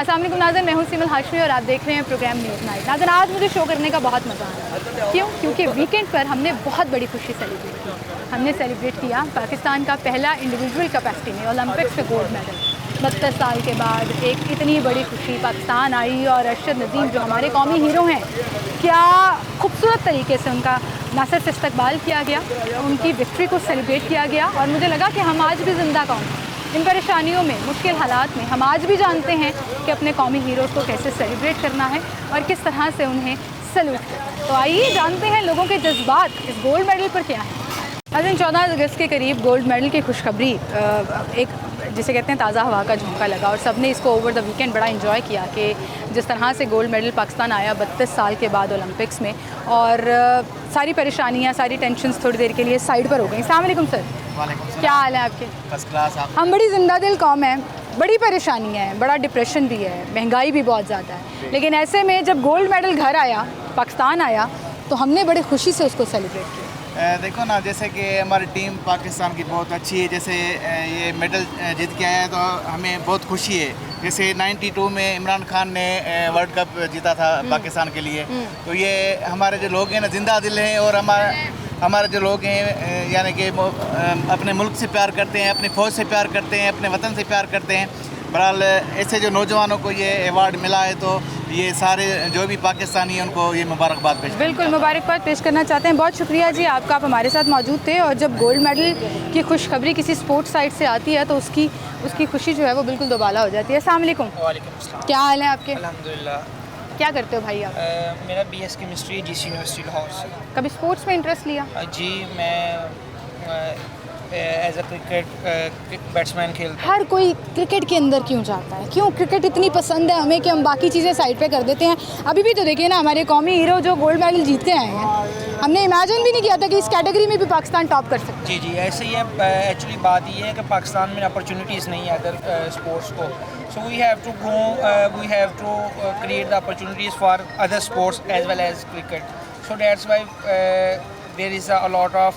अस्सलाम वालेकुम नाज़रीन, मैं हूं सिमल हाशमी और आप देख रहे हैं प्रोग्राम न्यूज़ नाइट। नाज़रीन, आज मुझे शो करने का बहुत मज़ा आया। क्यों? क्योंकि वीकेंड पर हमने बहुत बड़ी खुशी सेलिब्रेट की। हमने सेलिब्रेट किया पाकिस्तान का पहला इंडिविजुअल कैपेसिटी में ओलंपिक्स में गोल्ड मेडल। 32 साल के बाद एक इतनी बड़ी खुशी पाकिस्तान आई और अरशद नज़ीम जो हमारे कौमी हीरो हैं, क्या खूबसूरत तरीके से उनका ना सिर्फ इस्तकबाल किया गया, उनकी विक्ट्री को सेलिब्रेट किया गया। और मुझे लगा कि हम आज भी ज़िंदा कौम, इन परेशानियों में, मुश्किल हालात में हम आज भी जानते हैं कि अपने कौमी हीरोज़ को कैसे सेलिब्रेट करना है और किस तरह से उन्हें सैल्यूट करना है। तो आइए जानते हैं लोगों के जज्बात इस गोल्ड मेडल पर क्या है। आज 14 अगस्त के करीब गोल्ड मेडल की खुशखबरी एक जिसे कहते हैं ताज़ा हवा का झोंका लगा और सब ने इसको ओवर द वीकेंड बड़ा इन्जॉय किया कि जिस तरह से गोल्ड मेडल पाकिस्तान आया 32 साल के बाद ओलंपिक्स में। और सारी परेशानियाँ, सारी टेंशन्स थोड़ी देर के लिए साइड पर हो गई। अस्सलाम वालेकुम सर। क्या हाल है आपके? First class. आप? हम बड़ी जिंदा दिल कौम है, बड़ी परेशानियाँ हैं, बड़ा डिप्रेशन भी है, महंगाई भी बहुत ज़्यादा है, लेकिन ऐसे में जब गोल्ड मेडल घर आया, पाकिस्तान आया, तो हमने बड़ी खुशी से उसको सेलिब्रेट किया। देखो ना, जैसे कि हमारी टीम पाकिस्तान की बहुत अच्छी है। जैसे ये मेडल जीत के आया तो हमें बहुत खुशी है। जैसे 92 में इमरान खान ने वर्ल्ड कप जीता था पाकिस्तान के लिए। तो ये हमारे जो लोग हैं ना, जिंदा दिल हैं और हमारे जो लोग हैं यानी कि अपने मुल्क से प्यार करते हैं, अपनी फ़ौज से प्यार करते हैं, अपने वतन से प्यार करते हैं। बहरहाल ऐसे जो नौजवानों को ये अवार्ड मिला है तो ये सारे जो भी पाकिस्तानी हैं उनको ये मुबारकबाद पेश। बिल्कुल मुबारकबाद पेश करना चाहते हैं। बहुत शुक्रिया जी आपका, आप हमारे साथ मौजूद थे। और जब गोल्ड मेडल की खुशखबरी किसी स्पोर्ट्स साइट से आती है तो उसकी खुशी जो है वो बिल्कुल दोबाला हो जाती है। अस्सलाम वालेकुम। वालेकुम अस्सलाम। क्या हाल है आपके? अल्हम्दुलिल्लाह। क्या करते हो भाई आप? मेरा BS chemistry GC university Lahore से। कभी स्पोर्ट्स में इंटरेस्ट लिया? जी, मैं एज अ क्रिकेट बैट्समैन खेलता हूँ। हर कोई क्रिकेट के अंदर क्यों जाता है? क्यों क्रिकेट इतनी पसंद है हमें कि हम बाकी चीज़ें साइड पे कर देते हैं? अभी भी तो देखिए ना, हमारे कौमी हीरो जो गोल्ड मेडल जीत के आए हैं, हमने इमेजिन भी नहीं किया था कि इस कैटेगरी में भी पाकिस्तान टॉप कर सकता है। जी, ऐसे ही है। एक्चुअली बात ये है कि पाकिस्तान में अपॉर्चुनिटीज़ नहीं है अदर स्पोर्ट्स को। So we have to go, we have to create the opportunities for other sports as well as cricket. So that's why there is a lot of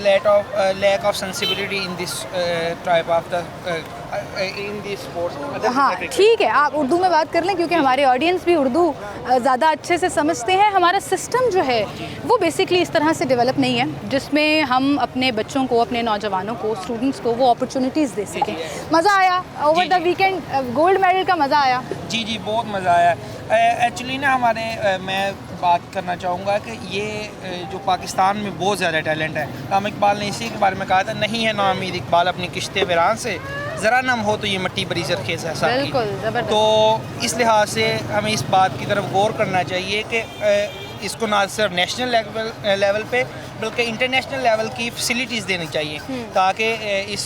lack of sensibility in this type of the in this sports. हाँ ठीक है, आप उर्दू में बात कर लें क्योंकि हमारे ऑडियंस भी उर्दू ज़्यादा अच्छे से समझते हैं। हमारा सिस्टम जो है वो बेसिकली इस तरह से डेवलप नहीं है जिसमें हम अपने बच्चों को, अपने नौजवानों को, स्टूडेंट्स को वो अपॉर्चुनिटीज़ दे सकें। मज़ा आया over the weekend gold medal का? मज़ा आया जी, बहुत मज़ा आया। एक्चुअली ना मैं बात करना चाहूँगा कि ये जो पाकिस्तान में बहुत ज़्यादा टैलेंट है। नाम इकबाल ने इसी के बारे में कहा था, नहीं है नाउमीद इकबाल अपनी किश्ते वीरान से, ज़रा नम हो तो ये मिट्टी बड़ी ज़रखेज़ है साकी। तो इस लिहाज से हमें इस बात की तरफ गौर करना चाहिए कि इसको ना सिर्फ नेशनल लेवल पे बल्कि इंटरनेशनल लेवल की फैसिलिटीज़ देनी चाहिए ताकि इस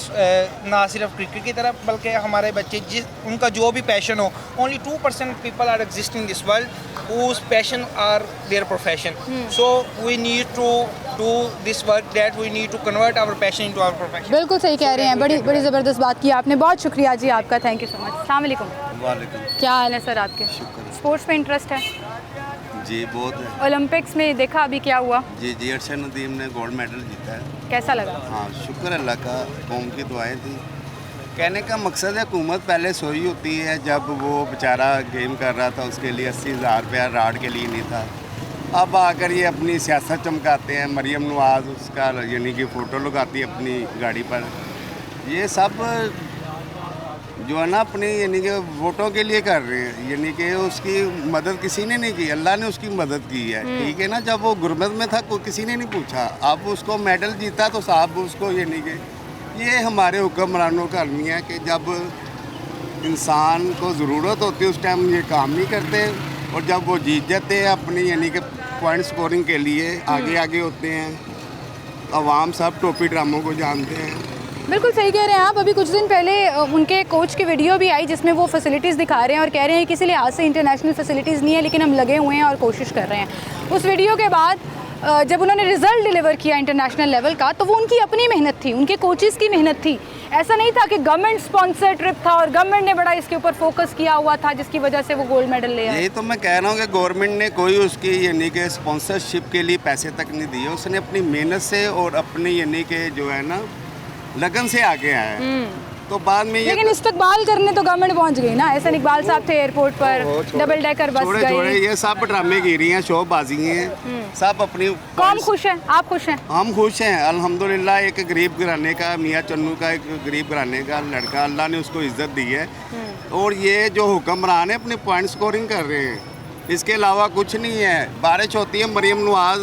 ना सिर्फ क्रिकेट की तरफ बल्कि हमारे बच्चे उनका जो भी पैशन हो, only 2% people are existing this world whose passion are their profession. So we need to do this work that we need to convert our passion into our profession. बिल्कुल सही कह रहे हैं, बड़ी ज़बरदस्त बात की आपने। बहुत शुक्रिया जी आपका, थैंक यू सो मच। अस्सलाम वालेकुम। वालेकुम। क्या हाल है सर आपके? शुक्र। स्पोर्ट्स में इंटरेस्ट है? जी बहुत है। ओलंपिक्स में देखा अभी क्या हुआ? जी अरशद नदीम ने गोल्ड मेडल जीता है। कैसा लगा? हाँ, शुक्र अल्लाह का, कौम की दुआएं थी। कहने का मकसद है, हुकूमत पहले सोई होती है, जब वो बेचारा गेम कर रहा था उसके लिए 80,000 रुपया राड के लिए नहीं था। अब आकर ये अपनी सियासत चमकाते हैं। मरियम नवाज़ उसका यानी कि फ़ोटो लगाती है अपनी गाड़ी पर। ये सब जो है ना अपनी यानी कि वोटों के लिए कर रहे हैं, यानी कि उसकी मदद किसी ने नहीं की, अल्लाह ने उसकी मदद की है। ठीक है ना, जब वो गुरबत में था किसी ने नहीं पूछा, अब उसको मेडल जीता तो साहब उसको यानी कि ये हमारे हुक्मरानों का अलमिया है कि जब इंसान को ज़रूरत होती है उस टाइम ये काम नहीं करते, और जब वो जीत जाते हैं अपनी यानी कि पॉइंट स्कोरिंग के लिए आगे होते हैं। अवाम सब टोपी ड्रामों को जानते हैं। बिल्कुल सही कह रहे हैं आप। अभी कुछ दिन पहले उनके कोच की वीडियो भी आई जिसमें वो फैसिलिटीज़ दिखा रहे हैं और कह रहे हैं किसी लिहाज से इंटरनेशनल फैसिलिटीज़ नहीं है लेकिन हम लगे हुए हैं और कोशिश कर रहे हैं। उस वीडियो के बाद जब उन्होंने रिज़ल्ट डिलीवर किया इंटरनेशनल लेवल का तो वो उनकी अपनी मेहनत थी, उनके कोचेज़ की मेहनत थी। ऐसा नहीं था कि गवर्नमेंट स्पॉन्सर ट्रिप था और गवर्नमेंट ने बड़ा इसके ऊपर फोकस किया हुआ था जिसकी वजह से वो गोल्ड मेडल ले आए। यही तो मैं कह रहा हूँ कि गवर्नमेंट ने कोई उसकी यानी कि स्पॉन्सरशिप के लिए पैसे तक नहीं दिए। उसने अपनी मेहनत से और अपनी यानी कि जो है ना लगन से आगे आया है। तो बाद में ये लेकिन इस्तकबाल करने तो गवर्नमेंट पहुंच गई ना। एहसन इकबाल साहब थे एयरपोर्ट पर, डबल डेकर बस छोड़े गई। ये सब ड्रामेगिरी हैं, शोबाजी हैं, सब अपनी। कौम खुश है, आप खुश हैं? हम खुश हैं अल्हम्दुलिल्लाह। एक गरीब घराने का, मियाँ चन्नू का एक गरीब घराने का लड़का, अल्लाह ने उसको इज्जत दी है। और ये जो हुक्मरान है अपनी पॉइंट स्कोरिंग कर रहे हैं, इसके अलावा कुछ नहीं है। बारिश होती है, मरियम नवाज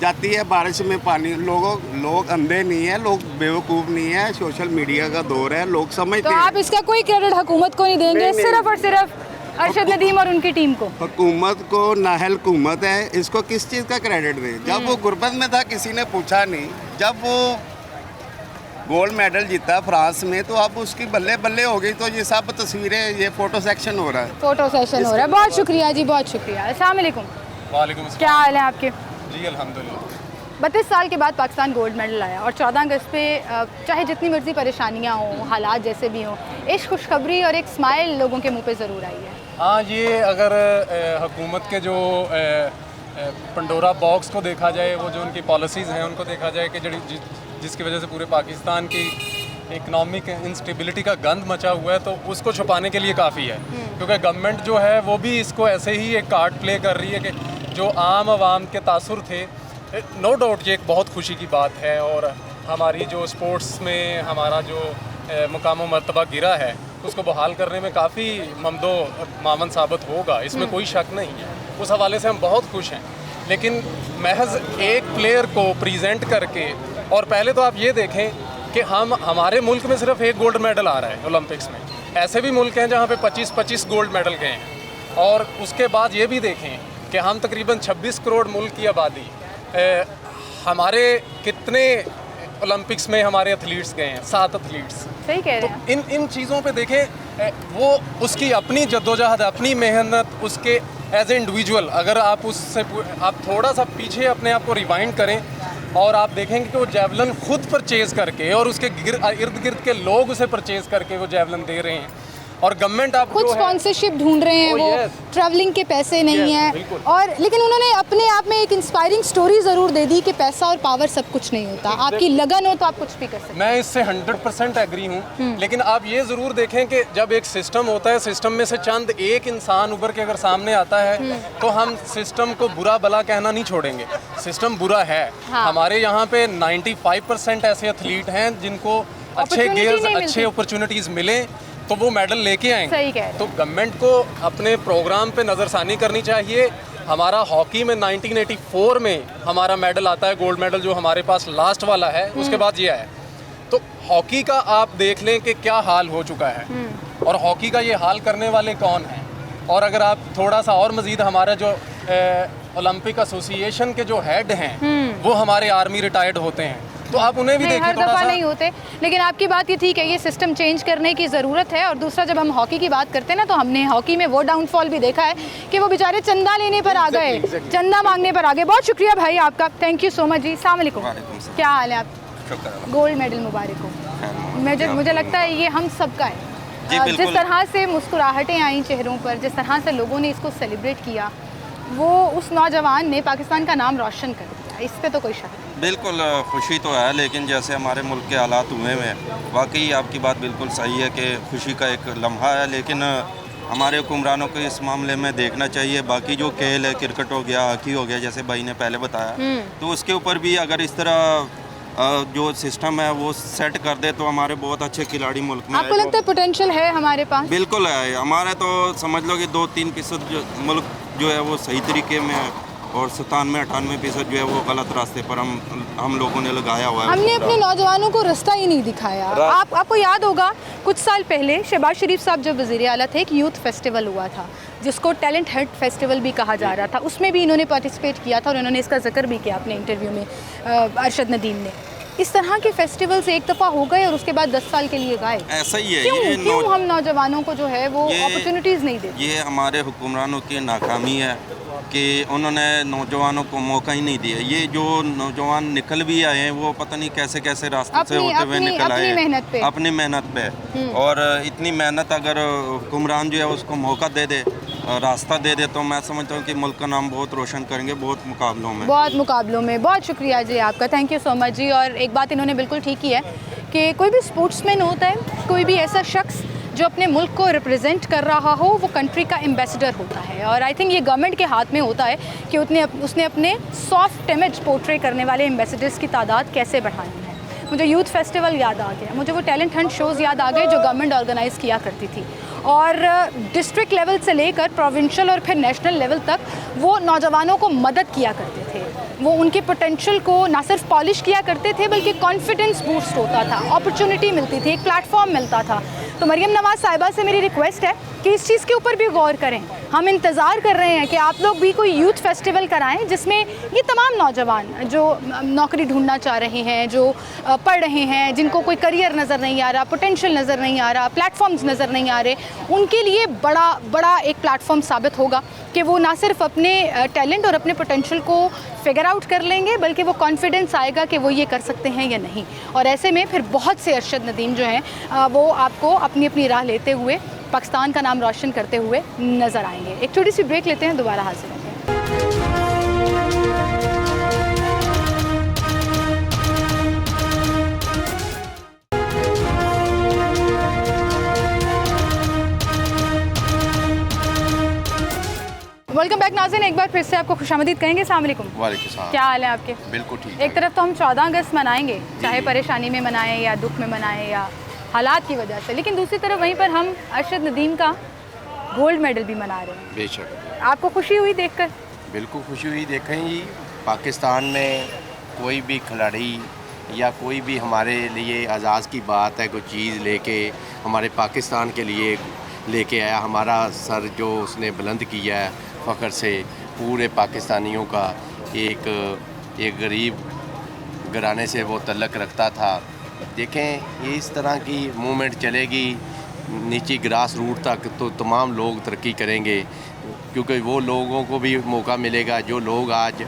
जाती है बारिश में पानी। लोग अंधे नहीं है, लोग बेवकूफ़ नहीं है। सोशल मीडिया का दौर है, लोग समझते तो हैं। आप इसका कोई क्रेडिट हुकूमत को नहीं देंगे? नहीं। सिर्फ और सिर्फ अरशद नदीम और उनकी टीम को? हुकूमत को नाहल हुकूमत है, इसको किस चीज़ का क्रेडिट दें? जब वो गुर्बत में था किसी ने पूछा नहीं। जब वो गोल्ड मेडल जीता फ्रांस में तो अब उसकी बल्ले बल्ले हो गई। तो ये सब तस्वीरें, ये फोटो सेक्शन हो रहा है। फोटो सेशन हो रहा है। बहुत शुक्रिया जी, बहुत शुक्रिया। अस्सलाम वालेकुम। वालेकुम अस्सलाम। क्या हाल है आपके? जी अल्हम्दुलिल्लाह। 32 साल के बाद पाकिस्तान गोल्ड मेडल आया और 14 अगस्त पे चाहे जितनी मर्जी परेशानियां हों, हालात जैसे भी हों, एक खुशखबरी और एक स्माइल लोगों के मुंह पे ज़रूर आई है। हाँ, ये अगर हुकूमत के जो पंडोरा बॉक्स को देखा जाए, वो जो उनकी पॉलिसीज़ हैं उनको देखा जाए कि जिसकी वजह से पूरे पाकिस्तान की इकनॉमिक इंस्टेबिलिटी का गंद मचा हुआ है, तो उसको छुपाने के लिए काफ़ी है। क्योंकि गवर्नमेंट जो है वो भी इसको ऐसे ही एक कार्ड प्ले कर रही है कि जो आम आवाम के तासुर थे, नो डाउट ये एक बहुत खुशी की बात है। और हमारी जो स्पोर्ट्स में हमारा जो मुकाम मर्तबा गिरा है उसको बहाल करने में काफ़ी ममदो मामन साबित होगा, इसमें कोई शक नहीं है। उस हवाले से हम बहुत खुश हैं। लेकिन महज एक प्लेयर को प्रेजेंट करके, और पहले तो आप ये देखें कि हमारे मुल्क में सिर्फ एक गोल्ड मेडल आ रहा है ओलंपिक्स में। ऐसे भी मुल्क हैं जहाँ पे 25-25 गोल्ड मेडल गए हैं। और उसके बाद ये भी देखें कि हम तकरीबन 26 करोड़ मुल्क की आबादी, हमारे कितने ओलंपिक्स में हमारे एथलीट्स गए हैं? 7 एथलीट्स। सही कह रहे हैं। इन चीज़ों पे देखें, वो उसकी अपनी जद्दोजहद, अपनी मेहनत, उसके एज ए इंडिविजुअल, अगर आप उससे आप थोड़ा सा पीछे अपने आप को रिवाइंड करें और आप देखेंगे कि वो जेवलिन खुद परचेज़ करके और उसके इर्द गिर्द के लोग उसे परचेज़ करके वो जेवलिन दे रहे हैं। और गवर्नमेंट आप खुद स्पॉन्सरशिप ढूंढ रहे हैं, वो ट्रैवलिंग के पैसे नहीं हैं। और लेकिन उन्होंने अपने आप में एक इंस्पायरिंग स्टोरी ज़रूर दे दी कि पैसा और पावर सब कुछ नहीं होता, आपकी लगन हो तो आप कुछ भी कर सकते हैं। मैं इससे 100% एग्री हूँ। लेकिन आप ये ज़रूर देखें कि जब एक सिस्टम होता है, सिस्टम में से चंद एक इंसान उभर के अगर सामने आता है तो हम सिस्टम को बुरा भला कहना नहीं छोड़ेंगे। सिस्टम बुरा है। हमारे यहाँ पे 95% ऐसे एथलीट हैं जिनको अच्छे गेयर्स, अच्छे अपॉर्चुनिटीज़ मिले तो वो मेडल लेके आएंगे। सही कह रहे हैं। तो गवर्नमेंट को अपने प्रोग्राम पे नज़रसानी करनी चाहिए। हमारा हॉकी में 1984 में हमारा मेडल आता है, गोल्ड मेडल जो हमारे पास लास्ट वाला है, उसके बाद ये है। तो हॉकी का आप देख लें कि क्या हाल हो चुका है और हॉकी का ये हाल करने वाले कौन हैं। और अगर आप थोड़ा सा और मज़ीद, हमारा जो ओलंपिक एसोसिएशन के जो हेड हैं वो हमारे आर्मी रिटायर्ड होते हैं, तो आप उन्हें भी देखें। हर दफ़ा नहीं होते। लेकिन आपकी बात ये ठीक है, ये सिस्टम चेंज करने की ज़रूरत है। और दूसरा, जब हम हॉकी की बात करते हैं ना, तो हमने हॉकी में वो डाउनफॉल भी देखा है कि वो बेचारे चंदा लेने पर आ गए, चंदा मांगने पर आ गए। बहुत शुक्रिया भाई आपका, थैंक यू सो मच जी। अस्सलाम वालेकुम। क्या हाल है आप? गोल्ड मेडल मुबारक हो। मुझे लगता है ये हम सबका है। जिस तरह से मुस्कुराहटें आई चेहरों पर, जिस तरह से लोगों ने इसको सेलिब्रेट किया, वो उस नौजवान ने पाकिस्तान का नाम रोशन कर दिया, इस पर तो कोई शक नहीं। बिल्कुल खुशी तो है, लेकिन जैसे हमारे मुल्क के हालात हुए हैं, वाकई आपकी बात बिल्कुल सही है कि खुशी का एक लम्हा है। लेकिन हमारे हुक्मरानों को इस मामले में देखना चाहिए। बाकी जो खेल है, क्रिकेट हो गया, हॉकी हो गया, जैसे भाई ने पहले बताया, तो उसके ऊपर भी अगर इस तरह जो सिस्टम है वो सेट कर दे तो हमारे बहुत अच्छे खिलाड़ी मुल्क में। आपको लगता है पोटेंशियल है हमारे पास? बिल्कुल है। हमारे तो समझ लो कि 2-3% जो मुल्क जो है वो सही तरीके में है और 97-98% जो है वो गलत रास्ते पर हम लोगों ने लगाया हुआ है। हमने अपने नौजवानों को रास्ता ही नहीं दिखाया। आपको याद होगा कुछ साल पहले शहबाज शरीफ साहब जब वज़ीर आला थे, एक यूथ फेस्टिवल हुआ था जिसको टैलेंट हंट फेस्टिवल भी कहा जा रहा था। उसमें भी इन्होंने पार्टिसिपेट किया था और इन्होंने इसका जिक्र भी किया अपने इंटरव्यू में, अरशद नदीम ने। इस तरह के फेस्टिवल से एक दफ़ा हो गए और उसके बाद 10 साल के लिए गायब। ऐसा ही है। क्यों हम नौजवानों को जो है वो अपॉर्चुनिटीज़ नहीं देते? ये हमारे हुक्मरानों की नाकामी है कि उन्होंने नौजवानों को मौका ही नहीं दिया। ये जो नौजवान निकल भी आए हैं वो पता नहीं कैसे कैसे रास्ते से होते हुए निकल आए हैं अपनी मेहनत पे। और इतनी मेहनत अगर हुक्मरान जो है उसको मौका दे दे, रास्ता दे दे, तो मैं समझता हूँ कि मुल्क का नाम बहुत रोशन करेंगे बहुत मुकाबलों में। बहुत शुक्रिया जी आपका, थैंक यू सो मच जी। और एक बात इन्होंने बिल्कुल ठीक की है कि कोई भी स्पोर्ट्समैन होता है, कोई भी ऐसा शख्स जो अपने मुल्क को रिप्रेजेंट कर रहा हो, वो कंट्री का एम्बेसडर होता है। और आई थिंक ये गवर्नमेंट के हाथ में होता है कि उसने अपने सॉफ्ट इमेज पोर्ट्रे करने वाले एम्बेसडर्स की तादाद कैसे बढ़ानी है। मुझे यूथ फेस्टिवल याद आ गया, मुझे वो टैलेंट हंट शोज़ याद आ गए जो गवर्नमेंट ऑर्गेनाइज़ किया करती थी, और डिस्ट्रिक्ट लेवल से लेकर प्रोविंशियल और फिर नेशनल लेवल तक वो नौजवानों को मदद किया करते थे। वो उनके पोटेंशियल को ना सिर्फ पॉलिश किया करते थे बल्कि कॉन्फिडेंस बूस्ट होता था, अपॉर्चुनिटी मिलती थी, एक प्लेटफॉर्म मिलता था। तो मरियम नवाज़ साहिबा से मेरी रिक्वेस्ट है कि इस चीज़ के ऊपर भी गौर करें। हम इंतज़ार कर रहे हैं कि आप लोग भी कोई यूथ फेस्टिवल कराएं जिसमें ये तमाम नौजवान जो नौकरी ढूंढना चाह रहे हैं, जो पढ़ रहे हैं, जिनको कोई करियर नज़र नहीं आ रहा, पोटेंशियल नज़र नहीं आ रहा, प्लेटफॉर्म्स नज़र नहीं आ रहे, उनके लिए बड़ा एक प्लेटफॉर्म साबित होगा कि वो ना सिर्फ अपने टैलेंट और अपने पोटेंशियल को फिगर आउट कर लेंगे बल्कि वो कॉन्फिडेंस आएगा कि वो ये कर सकते हैं या नहीं। और ऐसे में फिर बहुत से अरशद नदीम जो हैं वो आपको अपनी अपनी राह लेते हुए पाकिस्तान का नाम रोशन करते हुए नज़र आएंगे। एक छोटी सी ब्रेक लेते हैं, दोबारा हाजिर होंगे। वेलकम बैक नाज़रीन, एक बार फिर से आपको खुशामदीद कहेंगे। अस्सलाम वालेकुम। वालेकुम सलाम। क्या हाल है आपके? बिल्कुल ठीक एक तरफ तो हम 14 अगस्त मनाएंगे, चाहे परेशानी में मनाएं या दुख में मनाएं या हालात की वजह से, लेकिन दूसरी तरफ वहीं पर हम अरशद नदीम का गोल्ड मेडल भी मना रहे हैं। बेशक आपको खुशी हुई देखकर? बिल्कुल खुशी हुई। देखें जी, पाकिस्तान में कोई भी खिलाड़ी या कोई भी हमारे लिए एजाज़ की बात है, कोई चीज़ लेके हमारे पाकिस्तान के लिए लेके आया, हमारा सर जो उसने बुलंद किया है फ़ख्र से पूरे पाकिस्तानियों का, एक गरीब घराने से वो तल्लक रखता था। देखें ये इस तरह की मूवमेंट चलेगी नीचे ग्रास रूट तक तो तमाम लोग तरक्की करेंगे, क्योंकि वो लोगों को भी मौका मिलेगा जो लोग आज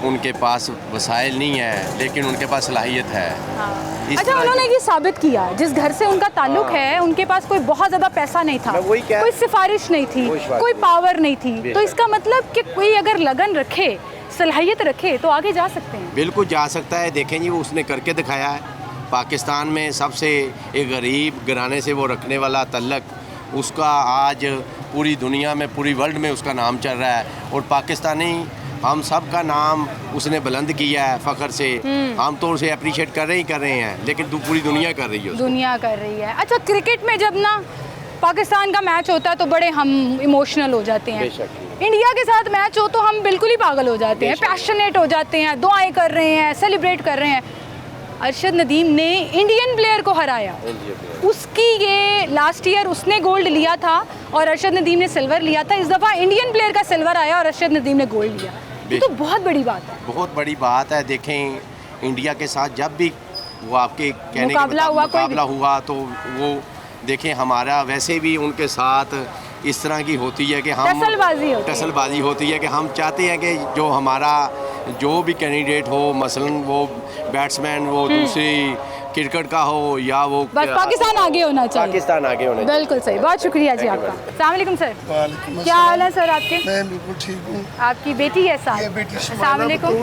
उनके पास वसाइल नहीं है लेकिन उनके पास सलाहियत है। अच्छा, उन्होंने ये साबित किया, जिस घर से उनका ताल्लुक है उनके पास कोई बहुत ज़्यादा पैसा नहीं था, कोई सिफारिश नहीं थी, कोई पावर नहीं थी, तो इसका मतलब कि कोई अगर लगन रखे, सलाहियत रखे तो आगे जा सकते हैं। बिल्कुल जा सकता है। देखें जी, वो उसने करके दिखाया है। पाकिस्तान में सबसे एक गरीब घराने से वो रखने वाला तल्लक, उसका आज पूरी दुनिया में, पूरी वर्ल्ड में उसका नाम चल रहा है, और पाकिस्तानी हम सब का नाम उसने बुलंद किया है फ़ख्र से। हम तो उसे अप्रिशिएट कर रहे हैं लेकिन पूरी दुनिया कर रही है, दुनिया कर रही है। अच्छा, क्रिकेट में जब ना पाकिस्तान का मैच होता है तो बड़े हम इमोशनल हो जाते हैं। इंडिया के साथ मैच हो तो हम बिल्कुल ही पागल हो जाते हैं, पैशनेट हो जाते हैं, दुआएं कर रहे हैं, सेलिब्रेट कर रहे हैं। अरशद नदीम ने इंडियन प्लेयर को हराया, उसकी ये लास्ट ईयर उसने गोल्ड लिया था और अरशद नदीम ने सिल्वर लिया था। इस दफ़ा इंडियन प्लेयर का सिल्वर आया और अरशद नदीम ने गोल्ड लिया। ये तो बहुत बड़ी बात है, बहुत बड़ी बात है। देखें, इंडिया के साथ जब भी वो आपके कहने के मुकाबला हुआ तो वो देखें, हमारा वैसे भी उनके साथ इस तरह की होती है कि हम टसलबाजी होती है कि हम चाहते हैं कि जो हमारा जो भी कैंडिडेट हो, मसलन वो बैट्समैन, वो दूसरी क्रिकेट का हो या वो बस पाकिस्तान आगे होना चाहिए, पाकिस्तान आगे होना चाहिए। बिल्कुल सही, बहुत शुक्रिया जी आपका। अस्सलाम वालेकुम सर। क्या हाल है सर आपके? मैं बिल्कुल ठीक हूँ। आपकी बेटी है साथ? ये बेटी अस्सलाम वालेकुम।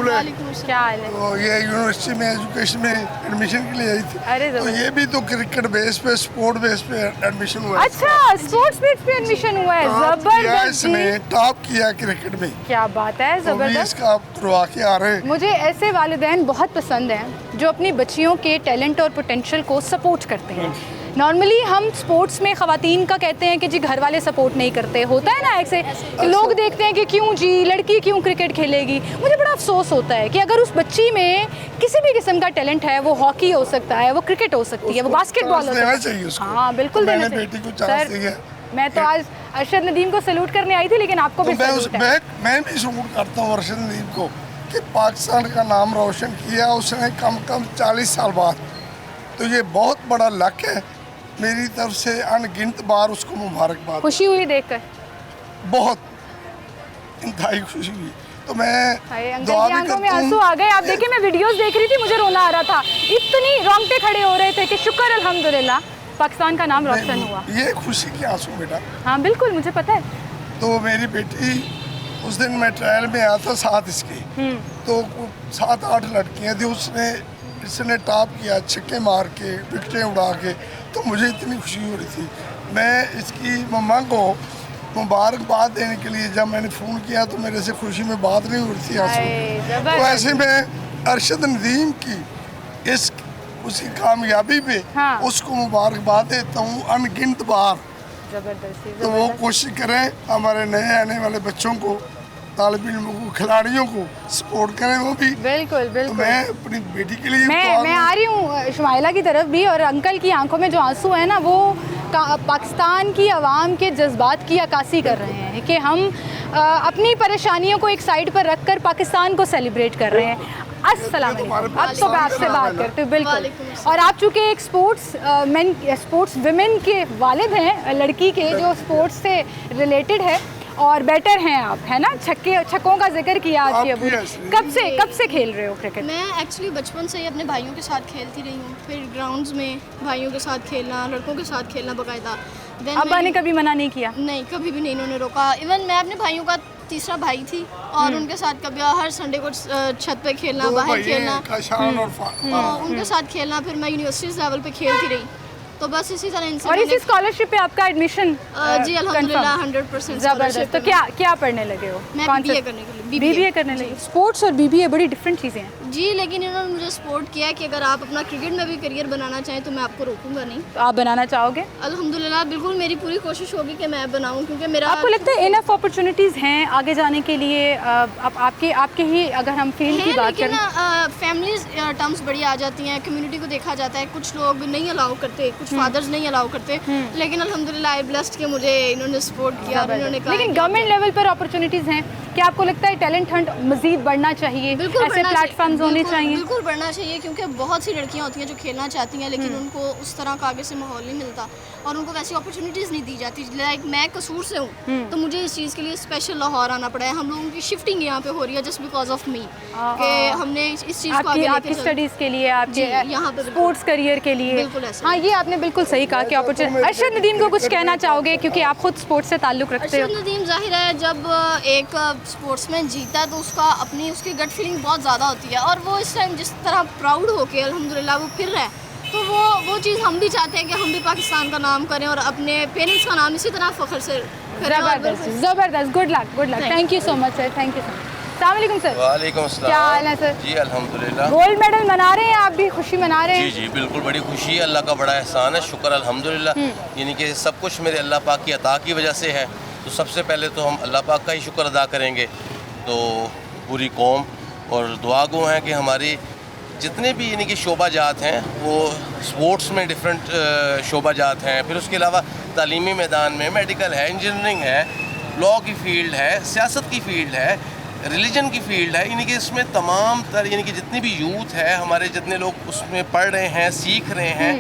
क्या हाल है? तो ये यूनिवर्सिटी में एजुकेशन में एडमिशन के लिए आई थी। अरे तो ये भी तो क्रिकेट बेस पे, स्पोर्ट बेस पे एडमिशन हुआ है। अच्छा, स्पोर्ट्स बेस पे एडमिशन हुआ है, जबरदस्त। इसने टॉप किया क्रिकेट में, क्या बात है, जबरदस्त। इसका आप करवा के आ रहे हैं। मुझे ऐसे वालिदैन बहुत पसंद हैं जो अपनी बच्चियों के टैलेंट और पोटेंशियल को सपोर्ट करते हैं। नॉर्मली हम स्पोर्ट्स में ख़वातीन का कहते हैं कि जी घर वाले सपोर्ट नहीं करते, होता है ना ऐसे कि लोग देखते हैं कि क्यों जी लड़की क्यों क्रिकेट खेलेगी। मुझे बड़ा अफसोस होता है कि अगर उस बच्ची में किसी भी किस्म का टैलेंट है, वो हॉकी हो सकता है, वो क्रिकेट हो सकती है, वो बास्केटबॉल हो सकता है। हाँ बिल्कुल देना चाहिए। मैं तो आज अरशद नदीम को सैल्यूट करने आई थी, लेकिन आपको भी मैं भी सैल्यूट करता हूँ अरशद नदीम को कि पाकिस्तान का नाम रोशन किया उसने कम 40 साल बाद। तो ये बहुत बड़ा लक है, मेरी तरफ से अनगिनत बार उसको मुबारकबाद। खुशी हुई देखकर, बहुत इंतहाई खुशी हुई। तो मैं दुआ भी करता हूं। में आंसू आ गए। आप देखिए, मैं वीडियोस देख रही थी, मुझे रोना आ रहा था, इतनी रोंगटे खड़े हो रहे थे कि शुक्र अल्हम्दुलिल्लाह पाकिस्तान का नाम रोशन हुआ। ये खुशी के आंसू बेटा। हाँ बिल्कुल, मुझे पता है। तो मेरी बेटी उस दिन मैं ट्रायल में आया था साथ इसके, तो 7-8 लड़कियां थी, उसने इसने टॉप किया छक्के मार के विकेटें उड़ा के, तो मुझे इतनी खुशी हो रही थी। मैं इसकी मम्मा को मुबारकबाद देने के लिए जब मैंने फ़ोन किया तो मेरे से खुशी में बात नहीं हो रही थी आंसू। तो ऐसे में अरशद नदीम की इस उसकी कामयाबी पे हाँ। उसको मुबारकबाद देता हूँ अनगिनत बार। जबरदस्ती तो वो कोशिश करें हमारे नए आने वाले बच्चों को, तालिब इल्मों को, खिलाड़ियों को सपोर्ट करें वो भी। बिल्कुल तो बिल्कुल। मैं अपनी बेटी के लिए मैं आ रही हूँ शुमाइला की तरफ भी, और अंकल की आंखों में जो आंसू है ना, वो पाकिस्तान की आवाम के जज्बात की अक्कासी कर रहे हैं कि हम अपनी परेशानियों को एक साइड पर रखकर पाकिस्तान को सेलिब्रेट कर रहे हैं। अस्सलाम वालेकुम। अब तो मैं आपसे बात करती हूँ, बिल्कुल। और आप चूँकि एक स्पोर्ट्स विमेन के वालिद हैं, लड़की के जो स्पोर्ट्स से रिलेटेड है और बेटर हैं आप, है ना? छक्कों का जिक्र किया आपकी अबू। कब से खेल रहे हो क्रिकेट? मैं एक्चुअली बचपन से ही अपने भाइयों के साथ खेलती रही हूँ, फिर ग्राउंड्स में भाइयों के साथ खेलना, लड़कों के साथ खेलना बाकायदा। अब्बा ने कभी मना नहीं किया? नहीं, कभी भी नहीं इन्होंने रोका। इवन मैं अपने भाइयों का तीसरा भाई थी और उनके साथ कभी हर संडे को छत पे खेलना, बाहर खेलना, उनके साथ खेलना। फिर मैं यूनिवर्सिटीज़ लेवल पे खेलती रही, तो बस इसी तरह इनसे। और इसी स्कॉलरशिप पे आपका एडमिशन? जी अल्हम्दुलिल्लाह 100% जबरदस्त। तो क्या पढ़ने लगे हो? मैं बीबीए करने के लिए। बीबीए करने लगे। स्पोर्ट्स और बीबीए बड़ी डिफरेंट चीज़ें हैं जी, लेकिन इन्होंने मुझे सपोर्ट किया कि अगर आप अपना क्रिकेट में भी करियर बनाना चाहें तो मैं आपको रोकूंगा नहीं। तो आप बनाना चाहोगे? अल्हम्दुलिल्लाह बिल्कुल, मेरी पूरी कोशिश होगी कि मैं बनाऊं, क्योंकि मेरा आपको लगता है इनफ अपॉर्चुनिटीज़ हैं आगे जाने के लिए? आपके ही अगर हम फील्ड की बात करें, फैमिलीज टर्म्स बड़ी आ जाती हैं, कम्युनिटी को देखा जाता है, कुछ लोग नहीं अलाउ करते, कुछ फादर्स नहीं अलाउ करते, लेकिन अल्हम्दुलिल्लाह आई ब्लेस्ड कि मुझे इन्होंने सपोर्ट किया और उन्होंने कहा। लेकिन गवर्नमेंट लेवल पर अपॉर्चुनिटीज़ हैं, क्या आपको लगता है टैलेंट हंट मजीद बढ़ना चाहिए? ऐसे प्लेटफॉर्म्स होने चाहिए? बिल्कुल बढ़ना चाहिए, क्योंकि बहुत सी लड़कियां होती हैं जो खेलना चाहती हैं लेकिन उनको उस तरह का आगे से माहौल नहीं मिलता और उनको वैसी अपॉर्चुनिटीज़ नहीं दी जाती। लाइक मैं कसूर से हूँ तो मुझे इस चीज़ के लिए स्पेशल लाहौर आना पड़ा है। हम लोगों की शिफ्टिंग यहाँ पे हो रही है जस्ट बिकॉज ऑफ मी, कि हमने इस चीज़ को आगे आपकी स्टडीज़ के लिए, आपके यहाँ पे स्पोर्ट्स करियर के लिए। बिल्कुल ऐसा। हाँ, ये आपने बिल्कुल सही कहा कि अपॉर्चुनिटी। अरशद नदीम को कुछ कहना चाहोगे, क्योंकि आप खुद स्पोर्ट्स से ताल्लुक़ रखते हो? अरशद नदीम जाहिर है जब एक स्पोर्ट्समैन जीता है तो उसकी गट फीलिंग बहुत ज़्यादा होती है, और वो इस टाइम जिस तरह प्राउड होके अल्हम्दुलिल्लाह वो फिर रहा है, तो वो चीज़ हम भी चाहते हैं कि हम भी पाकिस्तान का नाम करें और अपने पेरेंट्स का नाम इसी तरह फ़ख्र से करें। ज़बरदस्त। Good luck. Thank you so much sir, thank you so much. अस्सलाम वालेकुम सर। वालेकुम अस्सलाम। क्या हाल है सर? जी अल्हम्दुलिल्लाह। गोल्ड मेडल मना रहे हैं, आप भी खुशी मना रहे हैं? जी बिल्कुल, बड़ी खुशी है, अल्लाह का बड़ा एहसान है, शुक्र अल्हम्दुलिल्लाह। यानी कि सब कुछ मेरे अल्लाह पाक की अता की वजह से है, तो सबसे पहले तो हम अल्लाह पाक का ही शुक्र अदा करेंगे। तो पूरी कौम और दुआ गो हैं कि हमारी जितने भी यानी कि शोबा जात हैं वो स्पोर्ट्स में डिफरेंट शोबा जात हैं, फिर उसके अलावा तालीमी मैदान में मेडिकल है, इंजीनियरिंग है, लॉ की फील्ड है, सियासत की फील्ड है, रिलीजन की फील्ड है, यानी कि इसमें तमाम तर यानी कि जितनी भी यूथ है हमारे, जितने लोग उसमें पढ़ रहे हैं, सीख रहे हैं,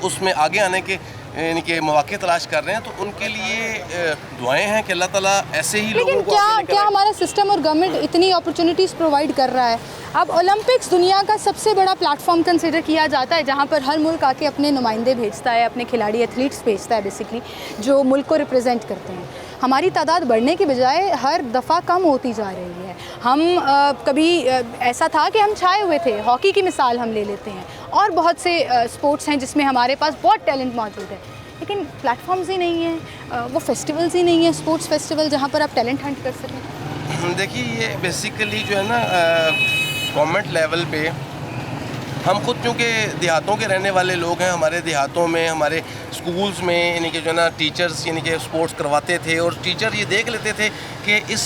उसमें आगे आने के यानी कि मौके तलाश कर रहे हैं, तो उनके लिए दुआएं हैं कि अल्लाह ताला ऐसे ही लोगों को। लेकिन क्या हमारा सिस्टम और गवर्नमेंट इतनी अपॉर्चुनिटीज़ प्रोवाइड कर रहा है? अब ओलंपिक्स दुनिया का सबसे बड़ा प्लेटफॉर्म कंसिडर किया जाता है, जहाँ पर हर मुल्क आके अपने नुमाइंदे भेजता है, अपने खिलाड़ी एथलीट्स भेजता है बेसिकली, जो मुल्क को रिप्रेजेंट करते हैं। हमारी तादाद बढ़ने की बजाय हर दफ़ा कम होती जा रही है। हम कभी ऐसा था कि हम छाए हुए थे, हॉकी की मिसाल हम ले लेते हैं, और बहुत से स्पोर्ट्स हैं जिसमें हमारे पास बहुत टैलेंट मौजूद है, लेकिन प्लेटफॉर्म्स ही नहीं हैं, वो फेस्टिवल्स ही नहीं हैं, स्पोर्ट्स फेस्टिवल जहाँ पर आप टैलेंट हंट कर सकें। देखिए, ये बेसिकली जो है ना गवर्नमेंट लेवल पे हम खुद क्योंकि देहातों के रहने वाले लोग हैं, हमारे देहातों में हमारे स्कूल्स में यानी कि जो है ना टीचर्स यानी कि स्पोर्ट्स करवाते थे, और टीचर ये देख लेते थे कि इस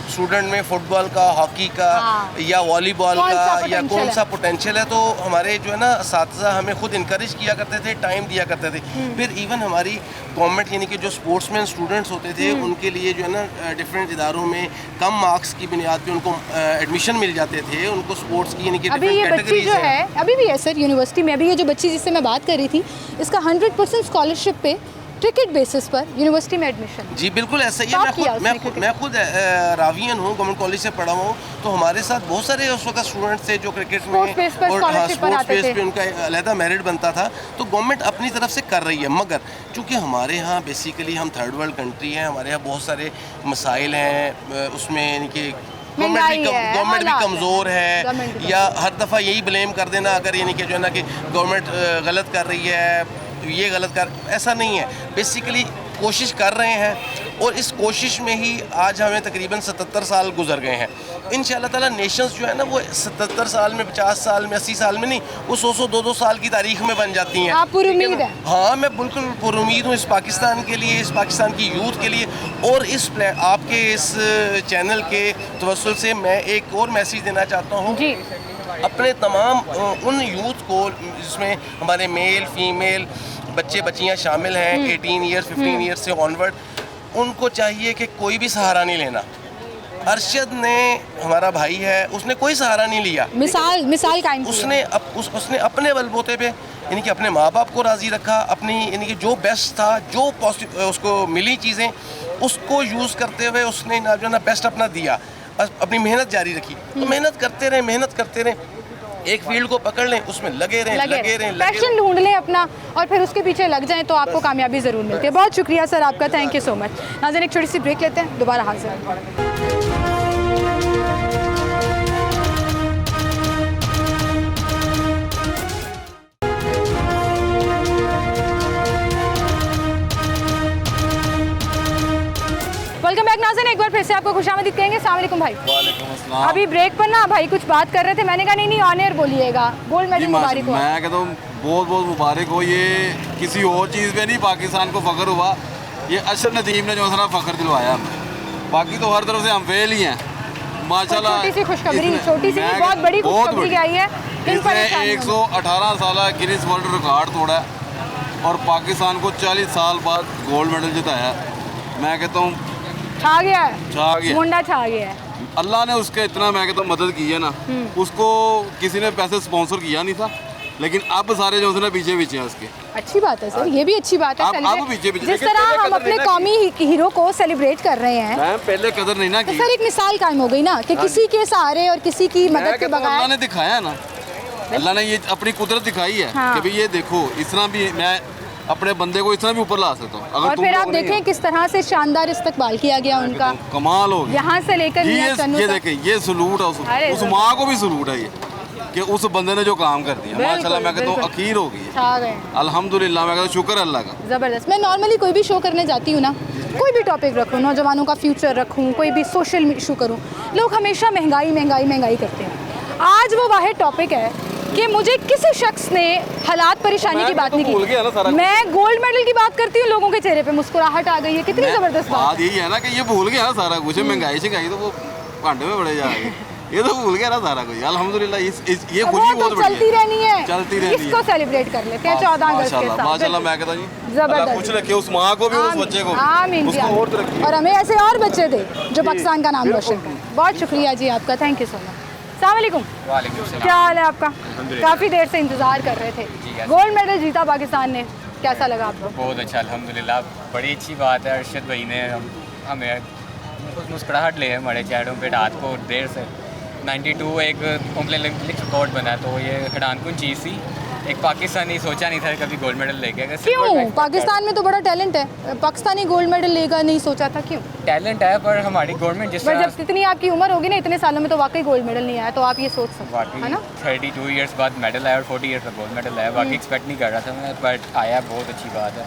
स्टूडेंट में फुटबॉल का, हॉकी का या वॉलीबॉल का या कौन सा पोटेंशियल है, तो हमारे जो है ना असातिज़ा हमें खुद इनकरेज किया करते थे, टाइम दिया करते थे। फिर इवन हमारी गवर्नमेंट यानी कि जो स्पोर्ट्समैन स्टूडेंट्स होते थे उनके लिए जो है ना डिफरेंट इदारों में कम मार्क्स की बुनियाद पे उनको एडमिशन मिल जाते थे, उनको स्पोर्ट्स की यानी कि अभी ये बच्ची जो है, अभी भी है सर यूनिवर्सिटी में, अभी ये जो बच्ची जिससे मैं बात कर रही थी, इसका 100% स्कॉलरशिप पे टिकट बेसिस पर यूनिवर्सिटी में एडमिशन। जी बिल्कुल ऐसा ही है। मैं खुद रावियन हूँ, गवर्नमेंट कॉलेज से पढ़ा हूँ, तो हमारे साथ बहुत सारे उस वक्त स्टूडेंट्स थे जो क्रिकेट में और स्पोर्ट्स बेस पे उनका अलहदा मेरिट बनता था। तो गवर्नमेंट अपनी तरफ से कर रही है, मगर चूँकि हमारे यहाँ बेसिकली हम थर्ड वर्ल्ड कंट्री हैं, हमारे यहाँ बहुत सारे मसाइल हैं, उसमें यानी कि महंगाई है, गवर्नमेंट भी हालात है, कमज़ोर गवर्नमेंट भी है, या हर दफ़ा यही ब्लेम कर देना अगर यानी कि जो है ना कि गवर्नमेंट गलत कर रही है, ये गलत कर, ऐसा नहीं है। बेसिकली कोशिश कर रहे हैं और इस कोशिश में ही आज हमें तकरीबन 77 साल गुजर गए हैं। इंशाअल्लाह ताला नेशंस जो है ना वो 77 साल में, 50 साल में, 80 साल में नहीं, वो 100 200 साल की तारीख में बन जाती हैं। आप पुरुमीद हैं? हाँ, मैं बिल्कुल पुरुमीद हूँ इस पाकिस्तान के लिए, इस पाकिस्तान की यूथ के लिए। और इस आपके इस चैनल के तवस्सुल से मैं एक और मैसेज देना चाहता हूँ जी। अपने तमाम उन यूथ को, जिसमें हमारे मेल फीमेल बच्चे बच्चियाँ शामिल हैं 18 ईयर्स 15 ईयर्स से ऑनवर्ड, उनको चाहिए कि कोई भी सहारा नहीं लेना। अरशद ने, हमारा भाई है, उसने कोई सहारा नहीं लिया। मिसाल कायम की है। उसने अपने बलबूते पे यानी कि अपने माँ बाप को राज़ी रखा, अपनी यानी कि जो बेस्ट था, जो उसको मिली चीज़ें, उसको यूज़ करते हुए उसने जो ना बेस्ट अपना दिया, अपनी मेहनत जारी रखी। तो मेहनत करते रहें, एक फील्ड को पकड़ लें, उसमें लगे रहें, पैशन ढूंढ लें अपना और फिर उसके पीछे लग जाएं तो आपको कामयाबी ज़रूर मिलती है। बहुत शुक्रिया सर आपका, थैंक यू सो मच। नाज़रीन एक छोटी सी ब्रेक लेते हैं, दोबारा हाजिर। वेलकम बैक नाज़रीन, एक बार फिर से आपको खुशामदीद कहेंगे। अस्सलाम वालेकुम भाई। वालेकुम अस्सलाम। अभी ब्रेक पर ना भाई कुछ बात कर रहे थे, मैंने कहा नहीं ऑन एयर बोलिएगा। गोल्ड मेडल मुबारक हो। मैं कहता हूँ बहुत बहुत मुबारक हो। ये किसी और चीज़ पे नहीं पाकिस्तान को फ़ख्र हुआ, ये अशरफ नदीम ने जो है ना फ़ख्र दिलवाया हमें। बाकी तो हर तरफ से हम फेल ही हैं माशाल्लाह। छोटी सी खुशखबरी, छोटी सी बहुत बड़ी खुशखबरी आई है। इसने 118 साल गिनीज वर्ल्ड रिकॉर्ड तोड़ा और पाकिस्तान को 40 साल बाद गोल्ड मेडल जिताया। मैं कहता हूँ छा गया मुंडा छा गया है। अल्लाह ने उसके इतना, मैं कहता हूँ, मदद की है ना। उसको किसी ने पैसे स्पॉन्सर किया नहीं था, लेकिन अब सारे जो है पीछे हैं उसके। अच्छी बात है सर, ये भी अच्छी बात है। अब पीछे जिस तरह हम अपने कौमी हीरो को सेलिब्रेट कर रहे हैं, मैम पहले कदर नहीं ना तो की। सर एक मिसाल कायम हो गई ना कि किसी के सहारे और किसी की मदद के बगैर अल्लाह ने दिखाया ना, अल्लाह ने ये अपनी कुदरत दिखाई है कि भाई ये देखो, इतना भी मैं अपने बंदे को इतना भी ऊपर ला सकता हूँ। और फिर आप देखें किस तरह से शानदार इस्तकबाल किया गया उनका, कमाल हो गया। यहाँ से लेकर ये देखें, ये सलूट है उस माँ को भी सलूट है ये कि उस बंदे ने जो काम कर दिया। माशाल्लाह मैं कहता हूँ अखीर हो गई है, अल्हम्दुलिल्लाह। मैं कहता हूँ शुक्र अल्लाह का। ज़बरदस्त। मैं नॉर्मली कोई भी शो करने जाती हूँ ना, कोई भी टॉपिक रखूँ, नौजवानों का फ्यूचर रखूँ, कोई भी सोशल इशू करूँ, लोग हमेशा महंगाई करते हैं। आज वो वाहिद टॉपिक है कि मुझे किसी शख्स ने हालात परेशानी की बात नहीं की। मैं गोल्ड मेडल की बात करती हूँ, लोगों के चेहरे पे मुस्कुराहट आ गई है। कितनी ज़बरदस्त बात यही है ना कि ये भूल गया ना सारा कुछ। महंगाई तो वो भांडे में बड़े जाएंगे, ये तो भूल गया ना सारा कुछ। अल्हम्दुलिल्लाह ये खुशी बहुत बड़ी चलती रहनी है, चलती रहनी है। इसको सेलिब्रेट कर लेते हैं 14 अगस्त के साथ। माशाल्लाह मैं कहता हूँ जबरदस्त। कुछ रखे उस माँ को भी, उस बच्चे को आमीन जी, उसको और तरक्की। और हमें ऐसे और बच्चे दे जो पाकिस्तान का नाम रोशन करें। बहुत शुक्रिया जी आपका, थैंक यू सो मच। अस्सलाम वालेकुम। क्या हाल है आपका? काफ़ी देर से इंतज़ार कर रहे थे। गोल्ड मेडल जीता पाकिस्तान ने, कैसा लगा आपको? बहुत अच्छा, अल्हम्दुलिल्लाह। बड़ी अच्छी बात है, अरशद भाई ने हमें मुस्कुराहट ले हमारे चेहरों पे रात को देर से। 92 एक ओलंपिक रिकॉर्ड बना, तो ये हैरानकुन चीज़ थी। एक पाकिस्तानी सोचा नहीं था कभी गोल्ड मेडल लेके। क्यों? पाकिस्तान में तो बड़ा टैलेंट है, पाकिस्तानी गोल्ड मेडल लेगा नहीं सोचा था, क्यों? टैलेंट है, पर हमारी गवर्नमेंट जिस तरह जब इतनी आपकी उम्र होगी ना, इतने सालों में तो वाकई गोल्ड मेडल नहीं आया, तो आप ये सोच सकते हैं ना। 32 ईयर्स बाद मेडल आया और 40 ईयर्स का गोल्ड मेडल आया। बाकी एक्सपेक्ट नहीं कर रहा था मैं, बट आया, बहुत अच्छी बात है।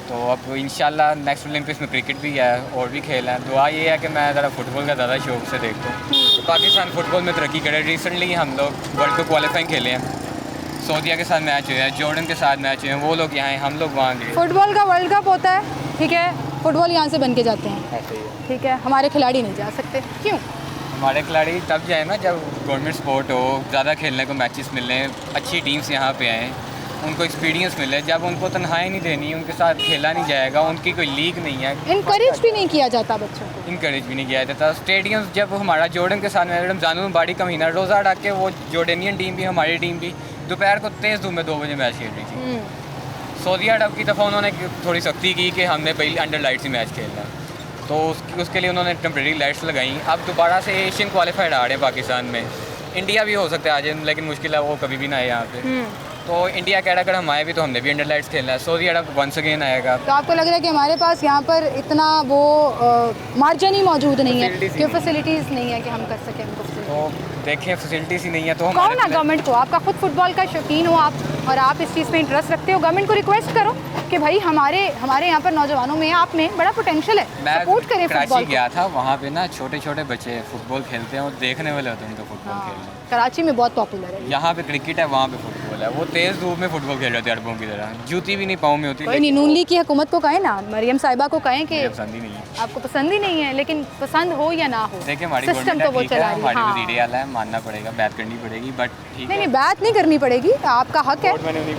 तो अब इंशाल्लाह नेक्स्ट ओलंपिक्स में क्रिकेट भी है और भी खेल है। दुआ ये है कि मैं ज़रा फुटबॉल का ज़्यादा शौक से देखता हूँ, तो पाकिस्तान फुटबॉल में तरक्की करे। रिसेंटली हम लोग वर्ल्ड कप क्वालिफाइंग खेले हैं, सऊदीया के साथ मैच हुए हैं, जॉर्डन के साथ मैच हुए हैं, वो लोग यहाँ हैं, हम लोग वहाँ गए। फुटबॉल का वर्ल्ड कप होता है, ठीक है, फुटबॉल यहाँ से बन के जाते हैं, ठीक है, हमारे खिलाड़ी नहीं जा सकते, क्यों? हमारे खिलाड़ी तब जाए ना जब गवर्नमेंट सपोर्ट हो, ज़्यादा खेलने को मैचेस मिले, अच्छी टीम्स यहाँ पे आएँ, उनको एक्सपीरियंस मिले। जब उनको तनख्वाही नहीं देनी, उनके साथ खेला नहीं जाएगा, उनकी कोई लीग नहीं है, इनकरेज भी नहीं किया जाता बच्चों को, इनकरेज भी नहीं किया जाता। स्टेडियम जब हमारा जॉर्डन के साथ रमज़ान मुबारक का महीना, रोज़ा डाक के वो जॉर्डेनियन टीम भी, हमारी टीम भी दोपहर को तेज़ धूप में 2 बजे मैच खेल रही थी। सऊदीया अरब की दफ़ा उन्होंने थोड़ी सख्ती की कि हमने पहले अंडर लाइट्स ही मैच खेलना है, तो उसके लिए उन्होंने टेम्प्रेरी लाइट्स लगाई। अब दोबारा से एशियन क्वालिफाइड आ रहे हैं पाकिस्तान में। इंडिया भी हो सकता है आ जाए, लेकिन मुश्किल है, वो कभी भी ना आए यहाँ पे। तो इंडिया कह रहा अगर हम आए भी तो हमने भी अंडर लाइट्स खेलना है। सऊदी अरब वंस अगेन आएगा। तो आपको लग रहा है कि हमारे पास यहाँ पर इतना वो मार्जिन ही मौजूद नहीं है कि फैसिलिटीज़ नहीं है कि हम कर सकें उनको। तो देखें फैसिलिटीज़ ही नहीं है तो हम कहो ना गवर्नमेंट को, आपका खुद फुटबॉल का शौकीन हो आप और आप इस चीज़ में इंटरेस्ट रखते हो, गवर्नमेंट को रिक्वेस्ट करो कि भाई हमारे यहाँ पर नौजवानों में आप में बड़ा पोटेंशियल है, सपोर्ट करें फुटबॉल कराची को। गया था, वहाँ पे ना छोटे छोटे बच्चे फुटबॉल खेलते हैं और देखने वाले होते हैं उनको फुटबॉल खेलना। कराची में बहुत पॉपुलर है। यहाँ पे क्रिकेट है, वहाँ पे फुटबॉल है। वो तेज़ धूप में फुटबॉल खेल रहे थे अरबों की तरह, जूती भी नहीं पाँव में होती। कोई नहीं, नून लीग की हुकूमत को कहें ना, मरियम साहिबा को कहें कि पसंद ही नहीं है, आपको पसंद ही नहीं है, लेकिन पसंद हो या ना हो देखिए हमारी सिस्टम तो वो गवर्नमेंट चला है, रही हमारे है। वज़ीर आला है, मानना पड़ेगा, बात करनी पड़ेगी, बट ठीक नहीं है। नहीं, बात नहीं करनी पड़ेगी, आपका हक है।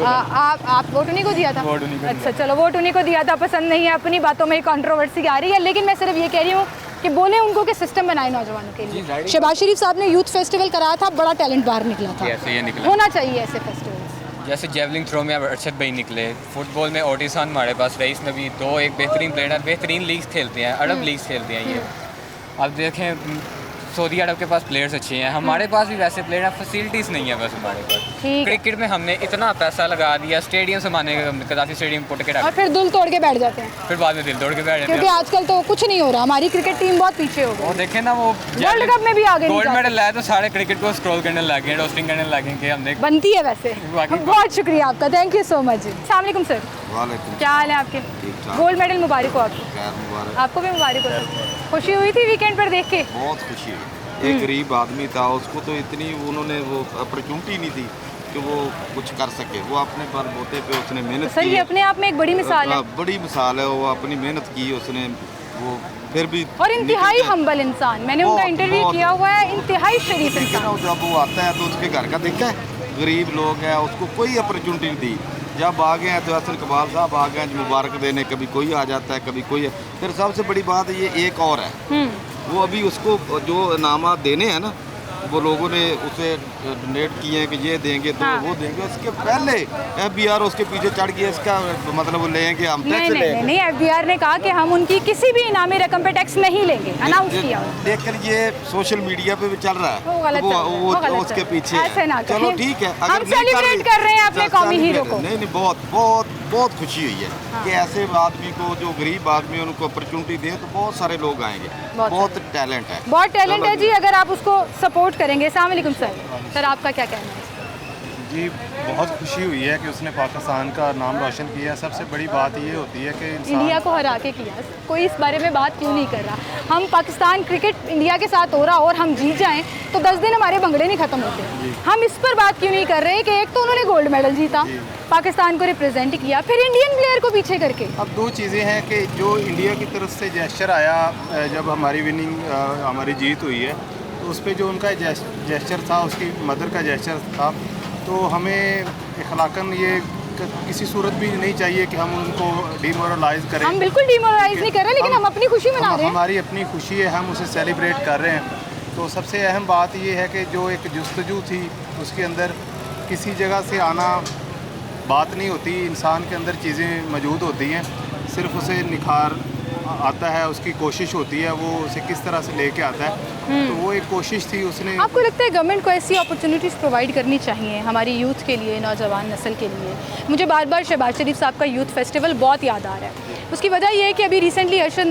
आप वोट उन्हीं को दिया था। अच्छा चलो, वोट उन्हीं को दिया था, पसंद नहीं है, अपनी बातों में कंट्रोवर्सी आ रही है, लेकिन मैं सिर्फ ये कह रही हूँ कि बोले उनको कि सिस्टम बनाए नौजवानों के लिए। शहबाज शरीफ साहब ने यूथ फेस्टिवल कराया था, बड़ा टैलेंट बाहर निकला था। ऐसे ये निकला होना चाहिए ऐसे फेस्टिवल। जैसे जेवलिंग थ्रो में अब अरशद भाई निकले, फुटबॉल में ओटिसान हमारे पास, रईस नबी, दो एक बेहतरीन प्लेयर है, बेहतरीन लीग्स खेलते हैं, अरब लीग्स खेलते हैं ये। अब देखें सऊदी अरब के पास प्लेयर्स अच्छे हैं, हमारे पास भी वैसे प्लेयर हैं, फैसिलिटीज़ नहीं है बस हमारे पास। क्रिकेट में हमने इतना पैसा लगा दिया, स्टेडियम समाने कदाफी स्टेडियम पुट के और फिर दिल तोड़ के बैठ जाते हैं, फिर बाद में दिल तोड़ के बैठ जाते क्योंकि हैं। आजकल तो कुछ नहीं हो रहा, हमारी क्रिकेट टीम बहुत पीछे हो गई। और देखें ना वो वर्ल्ड कप में भी आगे नहीं गोल्ड जा मेडल लाया तो सारे क्रिकेट को स्क्रॉल करने लगे, रोस्टिंग करने लगे कि हमने बनती है वैसे। बहुत शुक्रिया आपका, थैंक यू सो मच। अस्सलाम वालेकुम सर, वालेकुम। क्या हाल है आपके? गोल्ड मेडल मुबारक हो आपको। आपको भी मुबारक हो सर। खुशी हुई थी वीकेंड पर देख के? बहुत खुशी हुई। एक गरीब आदमी था, उसको तो इतनी उन्होंने वो अपॉर्चुनिटी नहीं थी कि वो कुछ कर सके, वो अपने बलबूते पे उसने मेहनत सर की। ये अपने आप में एक बड़ी मिसाल है। बड़ी मिसाल है, वो अपनी मेहनत की उसने, वो फिर भी और इंतहाई हम्बल इंसान, मैंने उनका इंटरव्यू किया हुआ है, इंतहाई शरीफ इंसान। जब वो आता है तो उसके घर का देखा है, गरीब लोग हैं, उसको कोई अपॉर्चुनिटी नहीं दी। जब आ गए हैं तो हसन कबाल साहब आ गए मुबारक देने, कभी कोई आ जाता है कभी कोई। फिर सबसे बड़ी बात ये एक और है, वो अभी उसको जो इनामात देने हैं ना, वो लोगों ने उसे डोनेट किए हैं कि ये देंगे तो वो देंगे, उसके पहले FBR उसके पीछे चढ़ गया। इसका मतलब वो लेंगे, हम टैक्स लेंगे। नहीं, FBR ने कहा कि हम उनकी किसी भी इनामी रकम पे टैक्स नहीं लेंगे, अनाउंस किया। लेकिन ये सोशल मीडिया पे भी चल रहा है, वो गलत वो उसके पीछे ऐसे ना चलो ठीक है, हम सेलिब्रेट कर रहे हैं अपने कौमी हीरो को। नहीं, बहुत बहुत बहुत खुशी हुई है कि ऐसे आदमी को, जो गरीब आदमी है, उनको अपॉर्चुनिटी दे तो बहुत सारे लोग आएंगे। बहुत टैलेंट है, बहुत टैलेंट है जी, अगर आप उसको सपोर्ट करेंगे। अस्सलाम वालेकुम सर, सर आपका क्या कहना है? जी बहुत खुशी हुई है कि उसने पाकिस्तान का नाम रोशन किया। सबसे बड़ी बात ये होती है कि इंडिया को हरा के किया, कोई इस बारे में बात क्यों नहीं कर रहा? हम पाकिस्तान क्रिकेट इंडिया के साथ हो रहा और हम जीत जाएं तो 10 दिन हमारे भंगड़े नहीं खत्म होते। हम इस पर बात क्यों नहीं कर रहे कि एक तो उन्होंने गोल्ड मेडल जीता, पाकिस्तान को रिप्रेजेंट किया, फिर इंडियन प्लेयर को पीछे करके। अब दो चीज़ें हैं कि जो इंडिया की तरफ से जेस्चर आया जब हमारी विनिंग हमारी जीत हुई है, तो उस पर जो उनका जेस्चर था, उसकी मदर का जेस्चर था, तो हमें इखलाकन ये किसी सूरत भी नहीं चाहिए कि हम उनको डिमोरलाइज करें। हम बिल्कुल डिमोरलाइज नहीं कर रहे, लेकिन हम अपनी खुशी मना रहे हैं। हमारी अपनी खुशी है, हम उसे सेलिब्रेट कर रहे हैं। तो सबसे अहम बात ये है कि जो एक जुस्तजू थी उसके अंदर किसी जगह से आना बात नहीं होती, इंसान के अंदर चीज़ें मौजूद होती हैं, सिर्फ उसे निखार आता है, उसकी कोशिश होती है वो उसे किस तरह से लेके आता है। तो वो एक कोशिश थी उसने। आपको लगता है गवर्नमेंट को ऐसी अपॉर्चुनिटीज़ प्रोवाइड करनी चाहिए हमारी यूथ के लिए, नौजवान नस्ल के लिए? मुझे बार बार शहबाज शरीफ साहब का यूथ फेस्टिवल बहुत याद आ रहा है। उसकी वजह यह है कि अभी रिसेंटली अरशद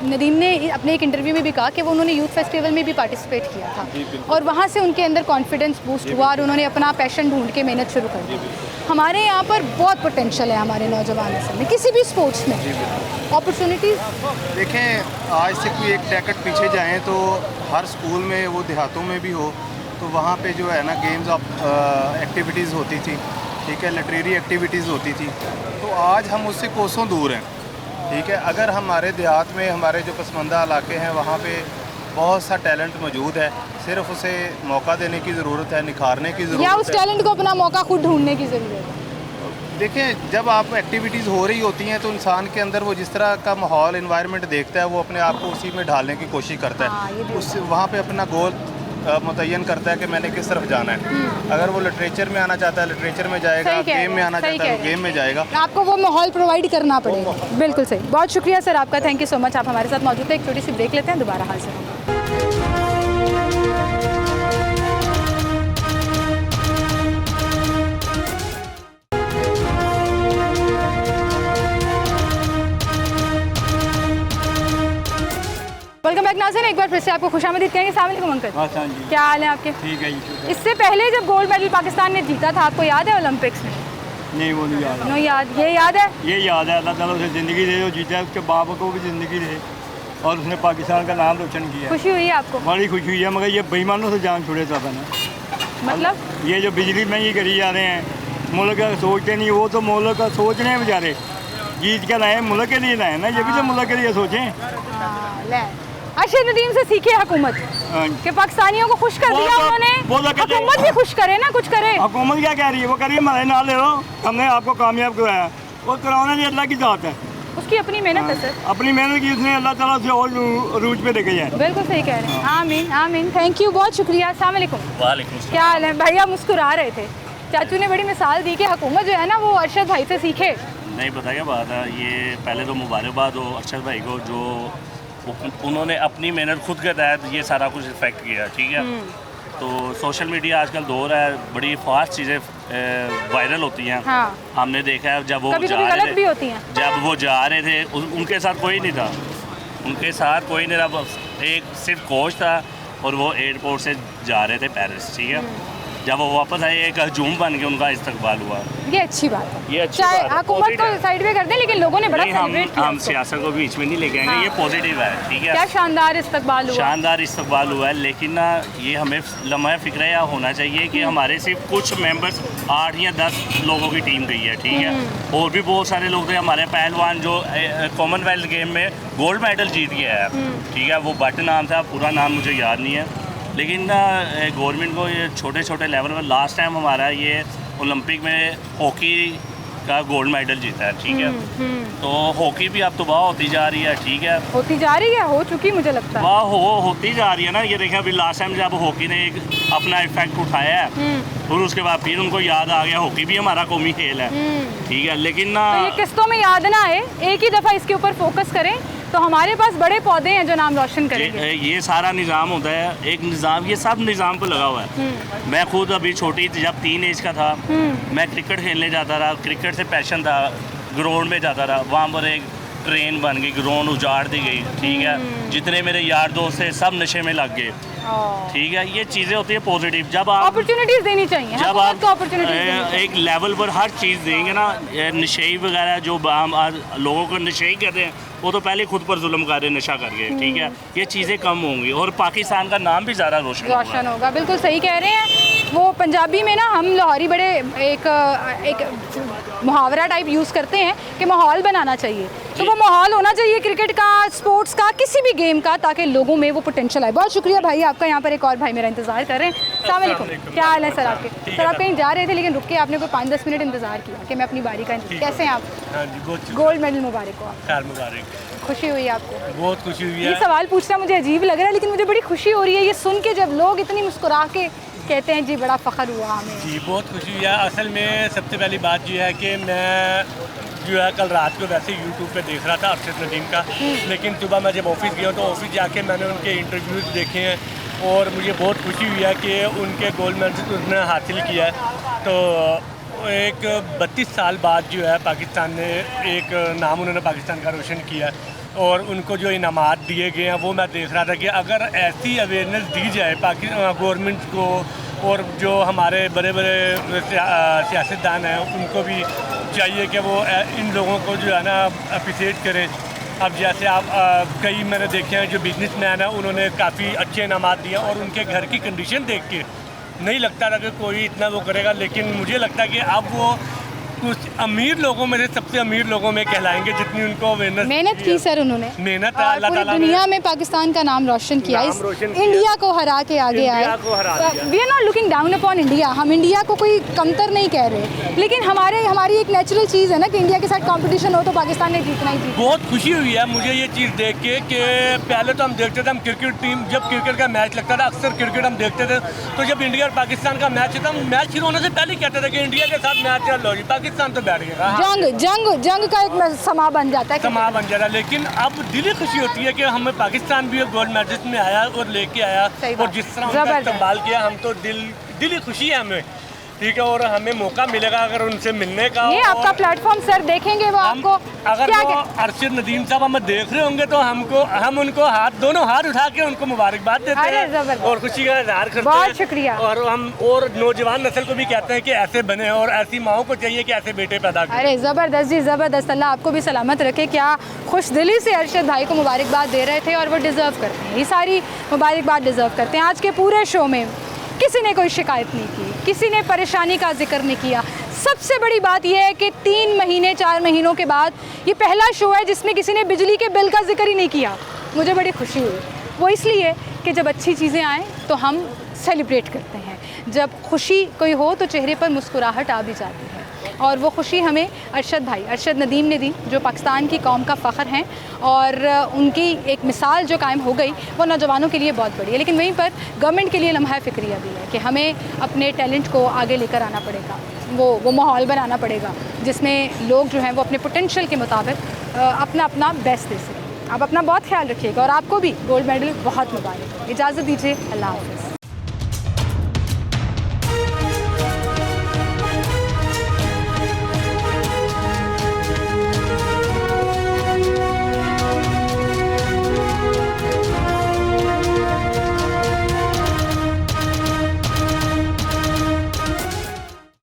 नदीम ने अपने एक इंटरव्यू में भी कहा कि वो उन्होंने यूथ फेस्टिवल में भी पार्टिसिपेट किया था और वहाँ से उनके अंदर कॉन्फिडेंस बूस्ट हुआ और उन्होंने अपना पैशन ढूंढ के मेहनत शुरू कर दी। हमारे यहाँ पर बहुत पोटेंशियल है हमारे नौजवान नस्ल में, किसी भी स्पोर्ट्स में अपॉर्चुनिटीज़। देखें, आज से कोई एक डेकेड पीछे जाएं तो हर स्कूल में, वो देहातों में भी हो, तो वहाँ पे जो है ना गेम्स ऑफ एक्टिविटीज़ होती थी, ठीक है, लिटरेरी एक्टिविटीज़ होती थी। तो आज हम उससे कोसों दूर हैं, ठीक है। अगर हमारे देहात में, हमारे जो पसमानदा इलाके हैं, वहाँ पे बहुत सा टैलेंट मौजूद है, सिर्फ उसे मौका देने की ज़रूरत है, निखारने की ज़रूरत है, या उस टैलेंट को अपना मौका खुद ढूंढने की ज़रूरत है। देखें, जब आप एक्टिविटीज़ हो रही होती हैं तो इंसान के अंदर वो जिस तरह का माहौल, इन्वायरमेंट देखता है, वो अपने आप को उसी में ढालने की कोशिश करता है। उस वहाँ पे अपना गोल मुतय्यन करता है कि मैंने किस तरफ जाना है। अगर वो लिटरेचर में आना चाहता है, लिटरेचर में जाएगा, गेम में आना चाहता है, वो गेम में जाएगा। आपको वो माहौल प्रोवाइड करना पड़ेगा। बिल्कुल सही, बहुत शुक्रिया सर आपका, थैंक यू सो मच, आप हमारे साथ मौजूद थे। एक छोटी सी ब्रेक लेते हैं, दोबारा हाजिर होंगे। नाज़रीन, एक बार फिर से आपको खुशामदीद कहेंगे। अस्सलाम वालेकुम अंकल, क्या हाल है आपके? ठीक है जी। इससे पहले जब गोल्ड मेडल पाकिस्तान ने जीता था, आपको याद है ओलंपिक्स में? नहीं, वो नहीं याद। नो याद, ये याद है? ये याद है। अल्लाह ताला उसे ज़िंदगी दे, जो जीता है उसके बाप को भी ज़िंदगी दे और उसने पाकिस्तान का नाम रोशन किया। खुशी हुई है आपको? बड़ी खुशी हुई है, मगर ये बेईमानों से जान छुड़े था ना। मतलब ये जो बिजली महंगी करी जा रहे हैं, मुल्क का सोचते नहीं, वो तो मुल्क का सोच रहे हैं बेचारे, जीत के लाए, मुल्क के लिए लाए ना, ये भी तो मुल्क के लिए सोचें। अर्शद नदीम से सीखे हुकूमत कि पाकिस्तानियों को खुश कर दिया उन्होंने, हुकूमत भी खुश करे ना, कुछ करे। हुकूमत क्या कह रही है? वो कह रही है हमारे नाल ले लो, हमने आपको कामयाब करवाया। वो कराना भी अल्लाह की ज़ात है, उसकी अपनी मेहनत है सर, अपनी मेहनत की उसने अल्लाह ताला से और रूज पे लेके जाए। बिल्कुल सही कह रहे हैं। आमीन आमीन, थैंक यू, बहुत शुक्रिया। अस्सलाम वालेकुम। वालेकुम। क्या हाल है भाई? आप मुस्कुरा रहे थे, चाचू ने बड़ी मिसाल दी कि हुकूमत जो है ना वो अरशद भाई से सीखे। नहीं पता क्या बात है, ये पहले तो मुबारकबाद हो अरशद भाई को, जो उन्होंने अपनी मेहनत खुद के तहत ये सारा कुछ इफेक्ट किया, ठीक है। तो सोशल मीडिया आजकल दौर है, बड़ी फास्ट चीज़ें वायरल होती हैं। हाँ। हमने देखा है जब वो कभी जा कभी रहे गलत थे, भी होती हैं। जब वो जा रहे थे उनके साथ कोई नहीं था, उनके साथ कोई नहीं था, एक सिर्फ कोच था और वो एयरपोर्ट से जा रहे थे पेरिस, ठीक है। जब वो वापस आए एक हजूम बन के उनका इस्तकबाल हुआ। ये अच्छी बात है, ये अच्छी चाहे बात है, हुकूमत को साइड में कर दें, लेकिन लोगों ने बड़ा सेलिब्रेट किया हम उसको। सियासत को बीच में नहीं लेके आएंगे। हाँ। ये पॉजिटिव है, ठीक है। क्या शानदार इस्तकबाल हुआ, शानदार इस्तकबाल हुआ है, लेकिन ना ये हमें लम्हा फ़िक्र यह होना चाहिए कि हमारे सिर्फ कुछ मेंबर्स 8 या 10 लोगों की टीम गई है, ठीक है। और भी बहुत सारे लोग थे हमारे पहलवान जो कॉमनवेल्थ गेम में गोल्ड मेडल जीत गया है, ठीक है। वो भट्ट नाम था, पूरा नाम मुझे याद नहीं है, लेकिन गवर्नमेंट को ये छोटे छोटे लेवल पर, लास्ट टाइम हमारा ये ओलंपिक में हॉकी का गोल्ड मेडल जीता है, ठीक है। तो हॉकी भी अब तबाह होती जा रही है, ठीक है। होती जा रही है, हो चुकी मुझे लगता है। वाह होती जा रही है ना। ये देखें अभी लास्ट टाइम जब हॉकी ने एक अपना इफेक्ट उठाया है, और उसके बाद फिर उनको याद आ गया हॉकी भी हमारा कौमी खेल है, ठीक है। लेकिन ना तो ये किस्तों में याद ना आए, एक ही दफ़ा इसके ऊपर फोकस करें तो हमारे पास बड़े पौधे हैं जो नाम रोशन करेंगे। ये सारा निज़ाम होता है, एक निज़ाम, ये सब निज़ाम पर लगा हुआ है। मैं खुद अभी छोटी जब 3 एज का था, मैं क्रिकेट खेलने जाता रहा, क्रिकेट से पैशन था, ग्राउंड में जाता रहा, वहाँ पर एक ट्रेन बन गई, ग्राउंड उजाड़ दी गई, ठीक है। जितने मेरे यार दोस्त थे सब नशे में लग गए, ठीक है। ये चीज़ें होती है पॉजिटिव, जब आप अपॉर्चुनिटीज़ देनी चाहिए, जब आप अपॉर्चुनिटीज़ एक लेवल पर हर चीज़ देंगे ना, नशे वगैरह जो हम आज लोगों को नशे कहते हैं, वो तो पहले खुद पर जुल्म कर रहे, नशा करके, ठीक है। ये चीज़ें कम होंगी और पाकिस्तान का नाम भी ज़्यादा रोशन होगा। बिल्कुल सही कह रहे हैं। वो पंजाबी में ना हम लाहौरी बड़े एक मुहावरा टाइप यूज़ करते हैं कि माहौल बनाना चाहिए, तो वो माहौल होना चाहिए क्रिकेट का, स्पोर्ट्स का, किसी भी गेम का, ताकि लोगों में वो पोटेंशियल आए। बहुत शुक्रिया भाई आपका। यहाँ पर एक और भाई मेरा इंतज़ार कर रहे हैं। अस्सलाम वालेकुम, क्या हाल है सर आपके? सर आप कहीं जा रहे थे लेकिन रुक के आपने कोई 5-10 मिनट इंतज़ार किया कि मैं अपनी बारी का कैसे हैं आप? गोल्ड मेडल मुबारक हो आप। मुबारक। खुशी हुई आपको? बहुत खुशी हुई ये सवाल पूछना मुझे अजीब लग रहा है, लेकिन मुझे बड़ी खुशी हो रही है ये सुन के, जब लोग इतनी मुस्कुरा के कहते हैं जी बड़ा फ़ख्र हुआ हमें। जी बहुत खुशी हुई है। असल में सबसे पहली बात ये है कि मैं जो है कल रात को वैसे यूट्यूब पे देख रहा था अरशद नदीम का, लेकिन सुबह मैं जब ऑफिस गया तो ऑफिस जाके मैंने उनके इंटरव्यूज़ देखे हैं और मुझे बहुत खुशी हुई है कि उनके गोल्ड मेडल उन्होंने हासिल किया है। तो एक 32 साल बाद जो है पाकिस्तान ने एक नाम उन्होंने पाकिस्तान का रोशन किया और उनको जो इनामात दिए गए हैं वो मैं देख रहा था कि अगर ऐसी अवेयरनेस दी जाए गवर्नमेंट को और जो हमारे बड़े बड़े सियासतदान हैं उनको भी चाहिए कि वो इन लोगों को जो है ना अप्रिशिएट करें। अब जैसे आप कई मैंने देखे हैं जो बिजनेसमैन हैं उन्होंने काफ़ी अच्छे इनामात दिए और उनके घर की कंडीशन देख के नहीं लगता था कि कोई इतना वो करेगा, लेकिन मुझे लगता है कि अब वो कुछ अमीर लोगों में से सबसे अमीर लोगों में कहलाएंगे जितनी उनको अवेयरनेस मेहनत की सर उन्होंने, मेहनत पूरी दुनिया में पाकिस्तान का नाम रोशन किया, इस इंडिया को हरा के आगे आए। We are not looking down upon India, हम इंडिया को कोई कमतर नहीं कह रहे, लेकिन हमारी एक नेचुरल चीज़ है ना कि इंडिया के साथ कंपटीशन हो तो पाकिस्तान ने जीतना ही जीतना। बहुत खुशी हुई है मुझे ये चीज़ देख के कि पहले तो हम देखते थे, हम क्रिकेट टीम जब क्रिकेट का मैच लगता था अक्सर क्रिकेट हम देखते थे, तो जब इंडिया और पाकिस्तान का मैच होता हम मैच शुरू होने से पहले कहते थे कि इंडिया के साथ मैच लो जी, पाकिस्तान तो बैठ गया, जंग का एक समा बन जाता है, समा बन जाता है। लेकिन अब दिली खुशी होती है कि हमें पाकिस्तान भी गोल्ड मेडल में आया और लेके आया और जिस तरह उनका इस्तेमाल किया, हम तो दिली खुशी है हमें ठीक है, और हमें मौका मिलेगा अगर उनसे मिलने का। ये आपका प्लेटफॉर्म सर देखेंगे वो आपको अगर क्या वो अरशद नदीम साहब हमें देख रहे होंगे तो हम उनको दोनों हाथ उठा के उनको मुबारकबाद देते हैं और खुशी का इजहार करते हैं। बहुत शुक्रिया। और हम और नौजवान नस्ल को भी कहते हैं कि ऐसे बने और ऐसी माओं को चाहिए कि ऐसे बेटे पैदा करें। अरे ज़बरदस्त जी, ज़बरदस्त। अल्लाह आपको भी सलामत रखे। क्या खुश दिली से अरशद भाई को मुबारकबाद दे रहे थे और वो डिज़र्व करते हैं, ये सारी मुबारकबाद डिज़र्व करते हैं। आज के पूरे शो में किसी ने कोई शिकायत नहीं की, किसी ने परेशानी का जिक्र नहीं किया। सबसे बड़ी बात यह है कि 3 महीने 4 महीनों के बाद ये पहला शो है जिसमें किसी ने बिजली के बिल का जिक्र ही नहीं किया। मुझे बड़ी खुशी हुई। वो इसलिए कि जब अच्छी चीज़ें आएँ तो हम सेलिब्रेट करते हैं, जब खुशी कोई हो तो चेहरे पर मुस्कुराहट आ भी जाती है। और वो खुशी हमें अरशद भाई, अरशद नदीम ने दी, जो पाकिस्तान की कौम का फ़ख्र हैं और उनकी एक मिसाल जो कायम हो गई वो नौजवानों के लिए बहुत बड़ी है। लेकिन वहीं पर गवर्नमेंट के लिए लम्हा फ़िक्रिया भी है कि हमें अपने टैलेंट को आगे लेकर आना पड़ेगा, वो माहौल बनाना पड़ेगा जिसमें लोग जो हैं वो अपने पोटेंशियल के मुताबिक अपना बेस्ट दे सकें। आप अपना बहुत ख्याल रखिएगा और आपको भी गोल्ड मेडल बहुत मुबारक हो। इजाज़त दीजिए, अल्लाह हाफ़िज़।